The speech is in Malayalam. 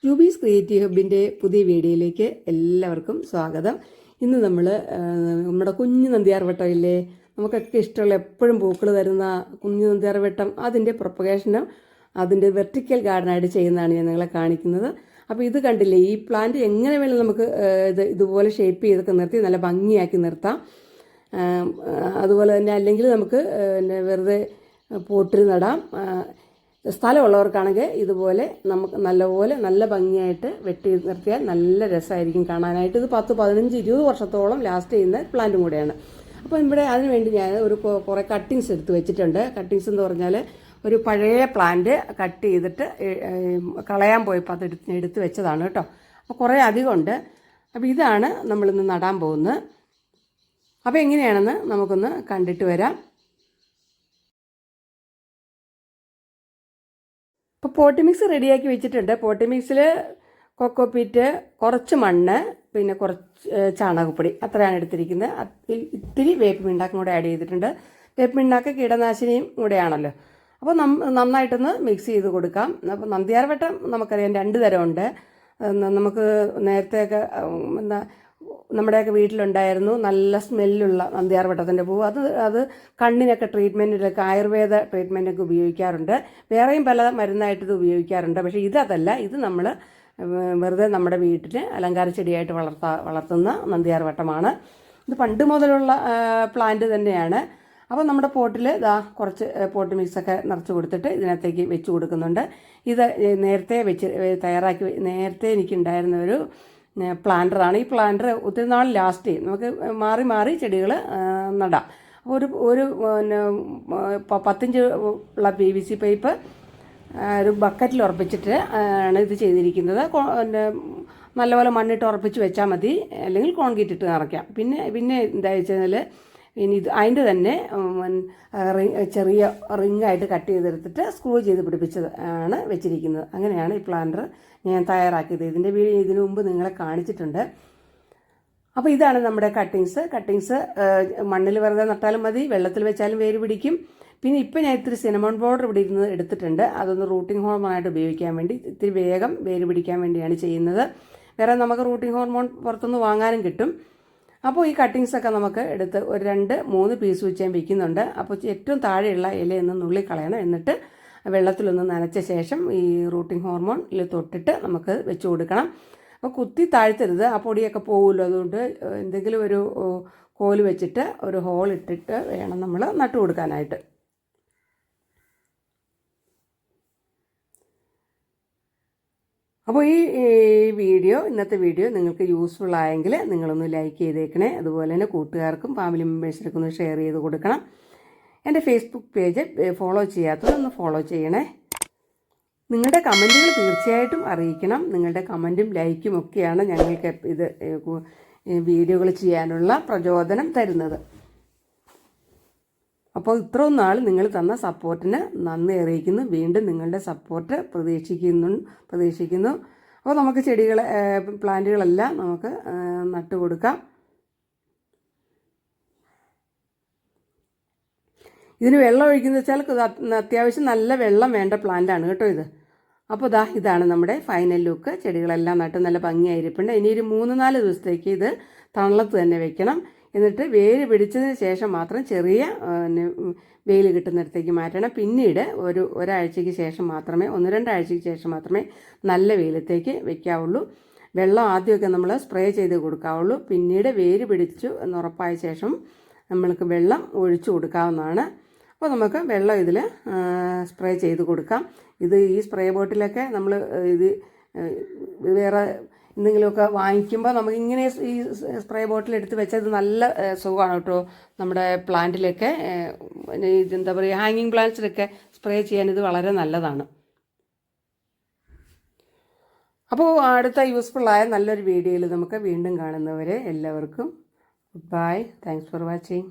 ജൂബീസ് ക്രിയേറ്റീവ് ഹബിൻ്റെ പുതിയ വീഡിയോയിലേക്ക് എല്ലാവർക്കും സ്വാഗതം. ഇന്ന് നമ്മൾ നമ്മുടെ കുഞ്ഞു നന്ദിയാർവട്ടമില്ലേ, നമുക്കൊക്കെ ഇഷ്ടമുള്ള എപ്പോഴും പൂക്കൾ തരുന്ന കുഞ്ഞു നന്ദിയാർവട്ടം, അതിൻ്റെ പ്രൊപ്പഗേഷനും അതിൻ്റെ വെർട്ടിക്കൽ ഗാർഡനായിട്ട് ചെയ്യുന്നതാണ് ഞാൻ നിങ്ങളെ കാണിക്കുന്നത്. അപ്പോൾ ഇത് കണ്ടില്ലേ, ഈ പ്ലാന്റ് എങ്ങനെ വേണം നമുക്ക് ഇതുപോലെ ഷേപ്പ് ചെയ്തൊക്കെ നിർത്തി നല്ല ഭംഗിയാക്കി നിർത്താം. അതുപോലെ തന്നെ അല്ലെങ്കിൽ നമുക്ക് വെറുതെ പോട്ടിൽ നടാം. സ്ഥലമുള്ളവർക്കാണെങ്കിൽ ഇതുപോലെ നമുക്ക് നല്ല ഭംഗിയായിട്ട് വെട്ടി നിർത്തിയാൽ നല്ല രസമായിരിക്കും കാണാനായിട്ട്. ഇത് 10, 15, 20 വർഷത്തോളം ലാസ്റ്റ് ചെയ്യുന്ന പ്ലാന്റും കൂടെയാണ്. അപ്പോൾ ഇവിടെ അതിനുവേണ്ടി ഞാൻ കുറേ കട്ടിങ്സ് എടുത്ത് വെച്ചിട്ടുണ്ട്. കട്ടിങ്സ് എന്ന് പറഞ്ഞാൽ ഒരു പഴയ പ്ലാന്റ് കട്ട് ചെയ്തിട്ട് കളയാൻ പോയപ്പോൾ അത് എടുത്ത് വെച്ചതാണ് കേട്ടോ. അപ്പോൾ കുറേ അധികമുണ്ട്. അപ്പോൾ ഇതാണ് നമ്മളിന്ന് നടാൻ പോകുന്നത്. അപ്പോൾ എങ്ങനെയാണെന്ന് നമുക്കൊന്ന് കണ്ടിട്ട് വരാം. ഇപ്പോൾ പോട്ടി മിക്സ് റെഡിയാക്കി വെച്ചിട്ടുണ്ട്. പോട്ടി മിക്സിൽ കൊക്കോപ്പീറ്റ്, കുറച്ച് മണ്ണ്, പിന്നെ കുറച്ച് ചാണകപ്പൊടി, അത്രയാണ് എടുത്തിരിക്കുന്നത്. ഇത്തിരി വേപ്പ് പിണ്ണാക്കും കൂടെ ആഡ് ചെയ്തിട്ടുണ്ട്. വേപ്പ് പിണ്ണാക്ക് കീടനാശിനിയും കൂടെയാണല്ലോ. അപ്പോൾ നന്നായിട്ടൊന്ന് മിക്സ് ചെയ്ത് കൊടുക്കാം. അപ്പോൾ നന്ദിയാർവട്ടം നമുക്കറിയാം 2 തരമുണ്ട്. നമുക്ക് നേരത്തെയൊക്കെ നമ്മുടെയൊക്കെ വീട്ടിലുണ്ടായിരുന്നു നല്ല സ്മെല്ലുള്ള നന്ദിയാർവട്ടത്തിൻ്റെ പൂവ്. അത് കണ്ണിനൊക്കെ ട്രീറ്റ്മെൻറ്റിലൊക്കെ ആയുർവേദ ട്രീറ്റ്മെൻറ്റൊക്കെ ഉപയോഗിക്കാറുണ്ട്. വേറെയും പല മരുന്നായിട്ട് ഇത് ഉപയോഗിക്കാറുണ്ട്. പക്ഷേ ഇതല്ല, ഇത് നമ്മൾ വെറുതെ നമ്മുടെ വീട്ടിൽ അലങ്കാര ചെടിയായിട്ട് വളർത്തുന്ന നന്ദിയാർവട്ടമാണ്. ഇത് പണ്ട് മുതലുള്ള പ്ലാന്റ് തന്നെയാണ്. അപ്പോൾ നമ്മുടെ പോട്ടിൽ കുറച്ച് പോട്ട് മിക്സൊക്കെ നിറച്ച് കൊടുത്തിട്ട് ഇതിനകത്തേക്ക് വെച്ച് കൊടുക്കുന്നുണ്ട്. ഇത് നേരത്തെ എനിക്കുണ്ടായിരുന്ന ഒരു പ്ലാന്ററാണ്. ഈ പ്ലാന്റർ ഒത്തിരി നാൾ ലാസ്റ്റ് ചെയ്യും. നമുക്ക് മാറി മാറി ചെടികൾ നടാം. ഒരു 10 ഇഞ്ച് ഉള്ള PVC പൈപ്പ് ഒരു ബക്കറ്റിൽ ഉറപ്പിച്ചിട്ട് ആണ് ഇത് ചെയ്തിരിക്കുന്നത്. നല്ലപോലെ മണ്ണിട്ട് ഉറപ്പിച്ച് വെച്ചാൽ മതി, അല്ലെങ്കിൽ കോൺക്രീറ്റ് ഇട്ട് നിറയ്ക്കാം. പിന്നെ എന്താ വെച്ചാൽ ഇനി അതിൻ്റെ തന്നെ ചെറിയ റിങ്ങായിട്ട് കട്ട് ചെയ്തെടുത്തിട്ട് സ്ക്രൂ ചെയ്ത് പിടിപ്പിച്ചത് ആണ് വെച്ചിരിക്കുന്നത്. അങ്ങനെയാണ് ഈ പ്ലാന്റർ ഞാൻ തയ്യാറാക്കിയത്. ഇതിൻ്റെ വീഡിയോ ഇതിനു മുമ്പ് നിങ്ങളെ കാണിച്ചിട്ടുണ്ട്. അപ്പോൾ ഇതാണ് നമ്മുടെ കട്ടിങ്സ്. മണ്ണിൽ വെറുതെ നട്ടാലും മതി, വെള്ളത്തിൽ വെച്ചാലും വേര് പിടിക്കും. പിന്നെ ഇപ്പം ഞാൻ ഇത്തിരി സിനമൺ പൗഡർ ഇവിടെ ഇരുന്ന് എടുത്തിട്ടുണ്ട്. അതൊന്ന് റൂട്ടിംഗ് ഹോർമോണായിട്ട് ഉപയോഗിക്കാൻ വേണ്ടി, ഇത്തിരി വേഗം വേര് പിടിക്കാൻ വേണ്ടിയാണ് ചെയ്യുന്നത്. വേറെ നമുക്ക് റൂട്ടിംഗ് ഹോർമോൺ പുറത്തുനിന്ന് വാങ്ങാനും കിട്ടും. അപ്പോൾ ഈ കട്ടിങ്സൊക്കെ നമുക്ക് എടുത്ത് ഒരു 2-3 പീസ് വെച്ച് ഞാൻ വയ്ക്കുന്നുണ്ട്. അപ്പോൾ ഏറ്റവും താഴെയുള്ള ഇലയൊന്ന് നുള്ളിക്കളയണം. എന്നിട്ട് വെള്ളത്തിലൊന്ന് നനച്ച ശേഷം ഈ റൂട്ടിംഗ് ഹോർമോണിൽ തൊട്ടിട്ട് നമുക്ക് വെച്ച് കൊടുക്കണം. അപ്പോൾ കുത്തി താഴ്ത്തരുത്, ആ പൊടിയൊക്കെ പോകുമല്ലോ. അതുകൊണ്ട് എന്തെങ്കിലും ഒരു കോല് വെച്ചിട്ട് ഒരു ഹോൾ ഇട്ടിട്ട് വേണം നമ്മൾ നട്ടു കൊടുക്കാനായിട്ട്. അപ്പോൾ ഈ ഇന്നത്തെ വീഡിയോ നിങ്ങൾക്ക് യൂസ്ഫുൾ ആയെങ്കിൽ നിങ്ങളൊന്ന് ലൈക്ക് ചെയ്തേക്കണേ. അതുപോലെ തന്നെ കൂട്ടുകാർക്കും ഫാമിലി മെമ്പേഴ്സിനൊക്കെ ഒന്ന് ഷെയർ ചെയ്ത് കൊടുക്കണം. എൻ്റെ ഫേസ്ബുക്ക് പേജ് ഫോളോ ചെയ്യാത്തതൊന്ന് ഫോളോ ചെയ്യണേ. നിങ്ങളുടെ കമൻറ്റുകൾ തീർച്ചയായിട്ടും അറിയിക്കണം. നിങ്ങളുടെ കമൻറ്റും ലൈക്കും ഒക്കെയാണ് ഞങ്ങൾക്ക് ഇത് വീഡിയോകൾ ചെയ്യാനുള്ള പ്രചോദനം തരുന്നത്. അപ്പോൾ ഇത്രയും നാൾ നിങ്ങൾ തന്ന സപ്പോർട്ടിന് നന്ദി അറിയിക്കുന്നു. വീണ്ടും നിങ്ങളുടെ സപ്പോർട്ട് പ്രതീക്ഷിക്കുന്നു. അപ്പോൾ നമുക്ക് പ്ലാന്റുകളെല്ലാം നമുക്ക് നട്ടുകൊടുക്കാം. ഇതിന് വെള്ളം ഒഴിക്കുന്നത് വെച്ചാൽ അത്യാവശ്യം നല്ല വെള്ളം വേണ്ട പ്ലാന്റാണ് കേട്ടോ ഇത്. അപ്പോൾ ഇതാണ് നമ്മുടെ ഫൈനൽ ലുക്ക്. ചെടികളെല്ലാം നട്ട് നല്ല ഭംഗിയായിരിപ്പുണ്ട്. ഇനി ഒരു 3-4 ദിവസത്തേക്ക് ഇത് തണലത്ത് തന്നെ വെക്കണം. എന്നിട്ട് വേര് പിടിച്ചതിന് ശേഷം മാത്രം ചെറിയ വെയിൽ കിട്ടുന്നിടത്തേക്ക് മാറ്റണം. പിന്നീട് ഒരാഴ്ചയ്ക്ക് ശേഷം മാത്രമേ 1-2 ആഴ്ചയ്ക്ക് ശേഷം മാത്രമേ നല്ല വെയിലത്തേക്ക് വെക്കാവുള്ളൂ. വെള്ളം ആദ്യമൊക്കെ നമ്മൾ സ്പ്രേ ചെയ്ത് കൊടുക്കാവുള്ളൂ. പിന്നീട് വേര് പിടിച്ചു എന്നുറപ്പായ ശേഷം നമ്മൾക്ക് വെള്ളം ഒഴിച്ചു കൊടുക്കാവുന്നതാണ്. അപ്പോൾ നമുക്ക് വെള്ളം ഇതിൽ സ്പ്രേ ചെയ്ത് കൊടുക്കാം. ഈ സ്പ്രേ ബോട്ടിലൊക്കെ നമ്മൾ വേറെ എന്തെങ്കിലുമൊക്കെ വാങ്ങിക്കുമ്പോൾ നമുക്കിങ്ങനെ ഈ സ്പ്രേ ബോട്ടിൽ എടുത്ത് വെച്ചത് നല്ല സുഖമാണ് കേട്ടോ. നമ്മുടെ പ്ലാന്റിലൊക്കെ എന്താ പറയുക, ഹാങ്ങിങ് പ്ലാന്റ്സിലൊക്കെ സ്പ്രേ ചെയ്യാൻ ഇത് വളരെ നല്ലതാണ്. അപ്പോൾ അടുത്ത യൂസ്ഫുള്ളായ നല്ലൊരു വീഡിയോയിൽ നമുക്ക് വീണ്ടും കാണുന്നവരെ എല്ലാവർക്കും good bye. Thanks for watching.